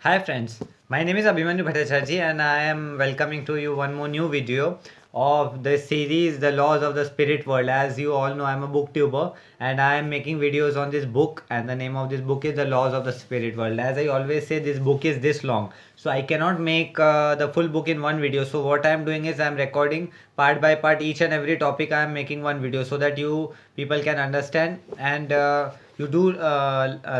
Hi friends, my name is Abhimanyu Bhattacharjee and I am welcoming to you one more new video of the series The Laws of the Spirit World. As you all know, I am a booktuber and I am making videos on this book, and the name of this book is The Laws of the Spirit World. As I always say, this book is this long, so I cannot make the full book in one video. So what I am doing is I am recording part by part each and every topic. I am making one video so that you people can understand, and you do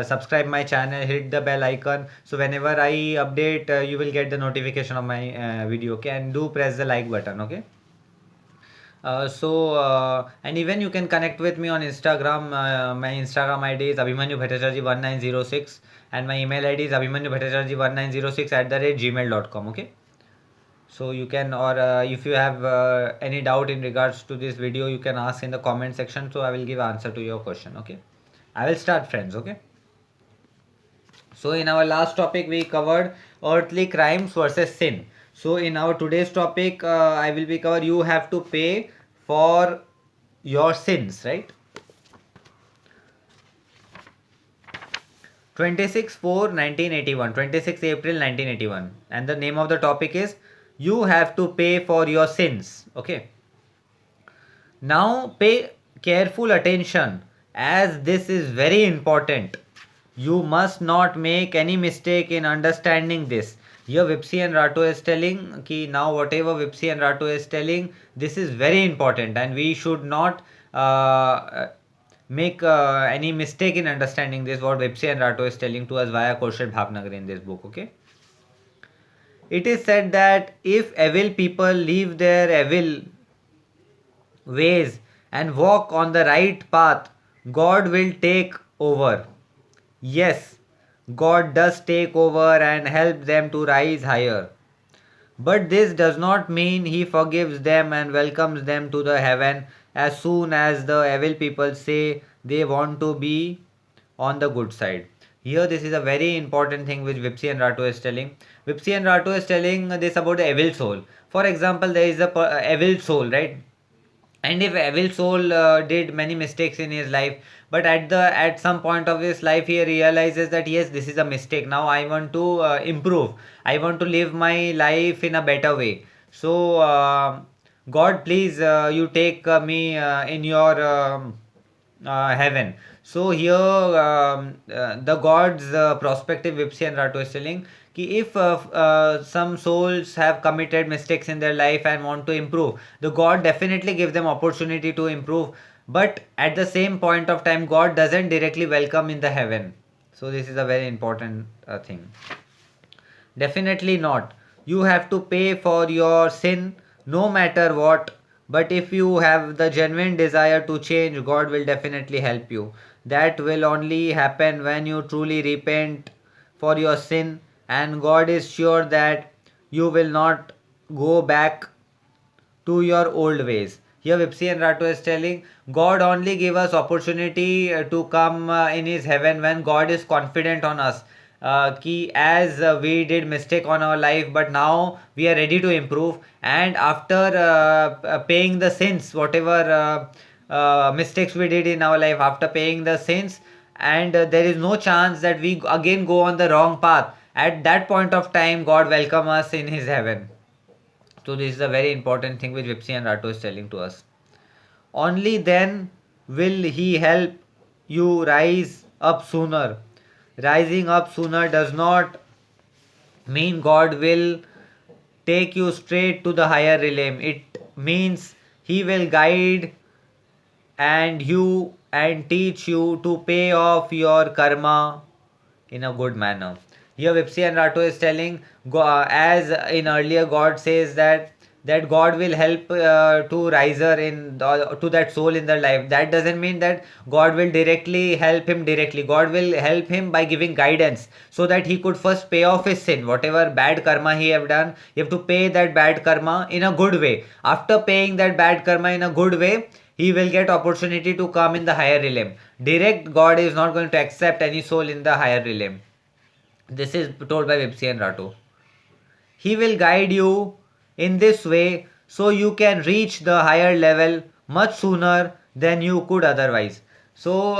subscribe my channel, hit the bell icon, so whenever I update you will get the notification of my video. Okay, and do press the like button. Okay. And even you can connect with me on Instagram. My Instagram ID is Abhimanyu Bhattacharjee 1906, and my email ID is Abhimanyu Bhattacharjee 1906 @gmail.com. Okay, so you can, or if you have any doubt in regards to this video, you can ask in the comment section, so I will give answer to your question. Okay, I will start, friends. Okay. So in our last topic we covered earthly crimes versus sin. So in our today's topic I will be cover you have to pay for your sins, right? 26/4/1981, 26 April 1981, and the name of the topic is you have to pay for your sins. Okay. Now pay careful attention, as this is very important. You must not make any mistake in understanding this. Here Vipsy and Rato is telling ki now whatever Vipsy and Rato is telling, this is very important and we should not make any mistake in understanding this, what Vipsy and Rato is telling to us via Kaushal Bhavnagar in this book. Okay. It is said that if evil people leave their evil ways and walk on the right path, God will take over. Yes, God does take over and help them to rise higher. But this does not mean He forgives them and welcomes them to the heaven as soon as the evil people say they want to be on the good side. Here, this is a very important thing which Vipsy and Rato is telling. Vipsy and Rato is telling this about the evil soul. For example, there is a evil soul, right? And if evil soul did many mistakes in his life, but at some point of his life he realizes that yes, this is a mistake, now I want to improve, I want to live my life in a better way. So God, please, you take me in your heaven. So here the gods prospective Vipsy and Rato is telling ki if some souls have committed mistakes in their life and want to improve, the God definitely give them opportunity to improve. But at the same point of time, God doesn't directly welcome in the heaven. So this is a very important thing. Definitely not. You have to pay for your sin no matter what. But if you have the genuine desire to change, God will definitely help you. That will only happen when you truly repent for your sin, and God is sure that you will not go back to your old ways. Here Vipsy and Rato is telling God only give us opportunity to come in his heaven when God is confident on us. Ki as we did mistake on our life, but now we are ready to improve, and after paying the sins, whatever mistakes we did in our life, after paying the sins, and there is no chance that we again go on the wrong path, at that point of time God welcome us in his heaven. So this is a very important thing which Vipsy and Rato is telling to us. Only then will he help you rise up sooner. Rising up sooner does not mean God will take you straight to the higher realm. It means he will guide and teach you to pay off your karma in a good manner. Here Vipsy and Rato is telling, as in earlier God says that God will help to riser in to that soul in their life. That doesn't mean that God will directly help him directly. God will help him by giving guidance so that he could first pay off his sin, whatever bad karma he have done. You have to pay that bad karma in a good way. After paying that bad karma in a good way, he will get opportunity to come in the higher realm. Direct God is not going to accept any soul in the higher realm. This is told by Vipsy and Rato. He will guide you in this way so you can reach the higher level much sooner than you could otherwise. So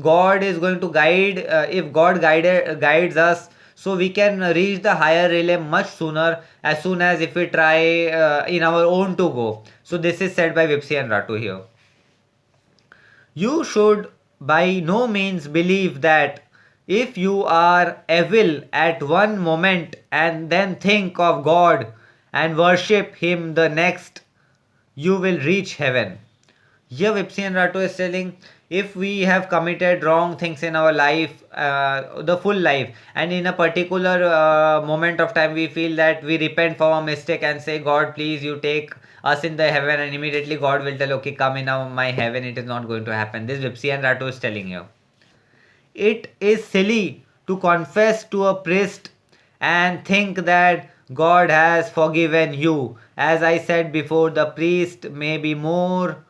God is going to guide. If God guides us, so we can reach the higher realm much sooner, as soon as if we try in our own to go. So this is said by Vipsy and Ratu here. You should by no means believe that if you are evil at one moment and then think of God and worship Him the next, you will reach heaven. Here, Vipsi and Ratu is telling, if we have committed wrong things in our life, the full life, and in a particular moment of time, we feel that we repent for our mistake and say, God, please, you take us in the heaven, and immediately God will tell, okay, come in my heaven. It is not going to happen. This Vipsi and Ratu is telling you. It is silly to confess to a priest and think that God has forgiven you. As I said before, the priest may be more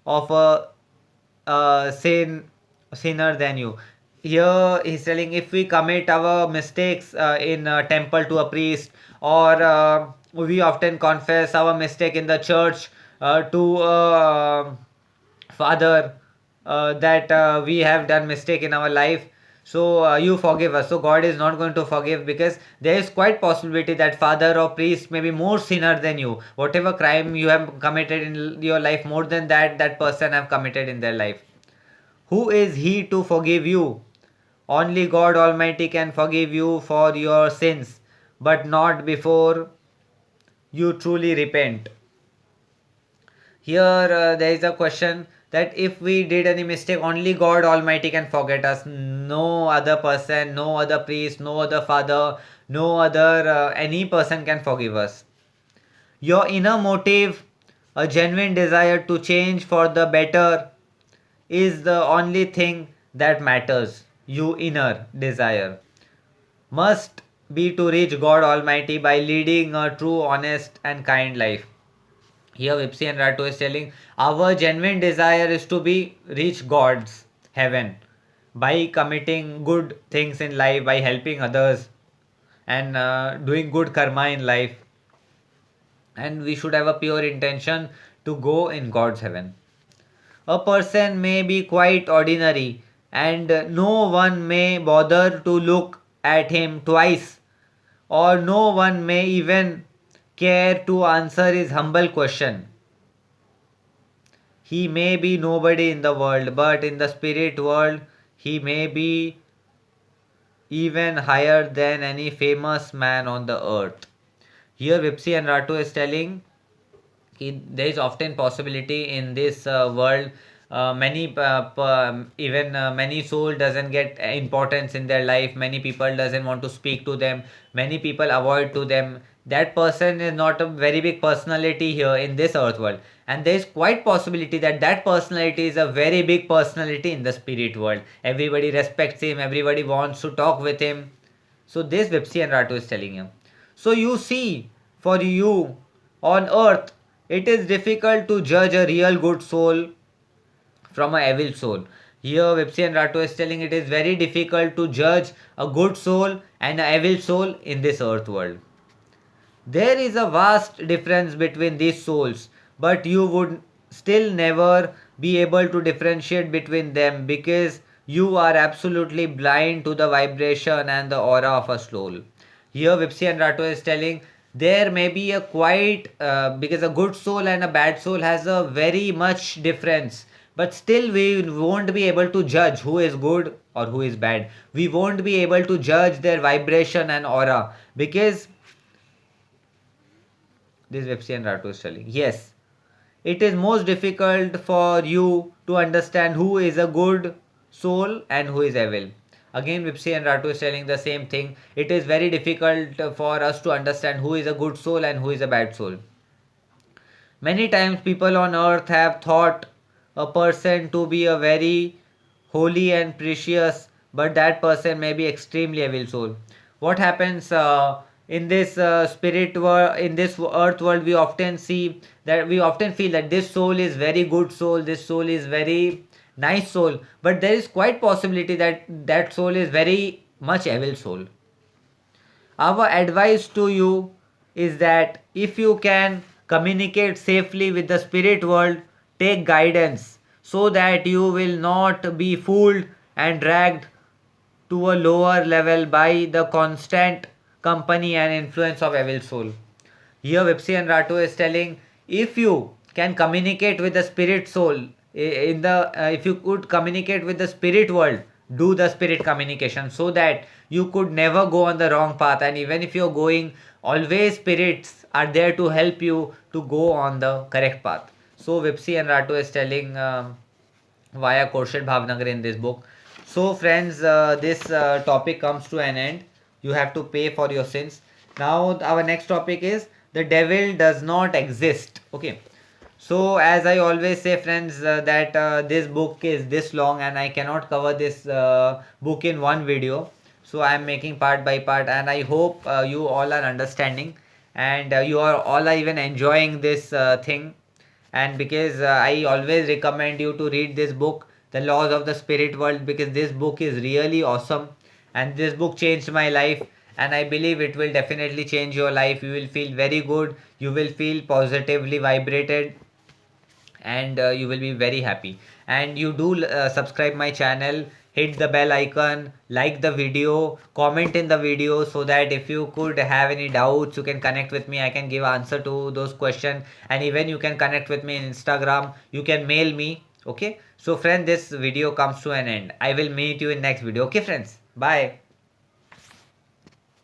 of a sinner than you. Here he's telling, if we commit our mistakes in a temple to a priest, or we often confess our mistake in the church to a father, that we have done mistake in our life, so you forgive us. So God is not going to forgive, because there is quite possibility that father or priest may be more sinner than you. Whatever crime you have committed in your life, more than that, that person have committed in their life. Who is he to forgive you? Only God Almighty can forgive you for your sins, but not before you truly repent. Here there is a question that if we did any mistake, only God Almighty can forget us. No other person, no other priest, no other father, no other any person can forgive us. Your inner motive, a genuine desire to change for the better, is the only thing that matters. You inner desire must be to reach God Almighty by leading a true, honest, and kind life. Here Vipsi and Ratu is telling, our genuine desire is to be reach God's heaven by committing good things in life, by helping others, and doing good karma in life. And we should have a pure intention to go in God's heaven. A person may be quite ordinary, and no one may bother to look at him twice, or no one may even care to answer his humble question. He may be nobody in the world, but in the spirit world, he may be even higher than any famous man on the earth. Here, Vipsi and Ratu is telling, there is often possibility in this world, even many soul doesn't get importance in their life, many people doesn't want to speak to them, many people avoid to them. That person is not a very big personality here in this earth world, and there is quite possibility that that personality is a very big personality in the spirit world. Everybody respects him, everybody wants to talk with him. So this Vipsi and Ratu is telling him. So you see, for you on earth, it is difficult to judge a real good soul from a evil soul. Here Vipsi and Ratu is telling, it is very difficult to judge a good soul and an evil soul in this earth world. There is a vast difference between these souls, but you would still never be able to differentiate between them, because you are absolutely blind to the vibration and the aura of a soul. Here Vipsi and Ratu is telling, there may be a quite because a good soul and a bad soul has a very much difference, but still we won't be able to judge who is good or who is bad. We won't be able to judge their vibration and aura, because this Vipsi and Ratu is telling, yes, it is most difficult for you to understand who is a good soul and who is evil. Again, Vipsi and Ratu is telling the same thing. It is very difficult for us to understand who is a good soul and who is a bad soul. Many times people on earth have thought a person to be a very holy and precious, but that person may be extremely evil soul. What happens in this spirit world, in this earth world, we often see that, we often feel that this soul is very good soul, this soul is very nice soul, but there is quite possibility that that soul is very much evil soul. Our advice to you is that if you can communicate safely with the spirit world, take guidance so that you will not be fooled and dragged to a lower level by the constant company and influence of evil soul. Here Vipsi and Rato is telling, if you can communicate with the spirit soul, in the if you could communicate with the spirit world, do the spirit communication so that you could never go on the wrong path, and even if you're going, always spirits are there to help you to go on the correct path. So Vipsi and Rato is telling via Khorshid Bhavnagar in this book. So friends, this topic comes to an end. You have to pay for your sins. Now our next topic is the devil does not exist. Okay. So as I always say friends, that this book is this long and I cannot cover this book in one video. So I am making part by part, and I hope you all are understanding, and you are all are even enjoying this thing. And because I always recommend you to read this book, The Laws of the Spirit World, because this book is really awesome, and this book changed my life, and I believe it will definitely change your life. You will feel very good, you will feel positively vibrated, and you will be very happy. And you do subscribe my channel, hit the bell icon, like the video, comment in the video, so that if you could have any doubts, you can connect with me, I can give answer to those questions. And even you can connect with me in Instagram, you can mail me. Okay, so friend, this video comes to an end. I will meet you in next video. Okay friends, bye.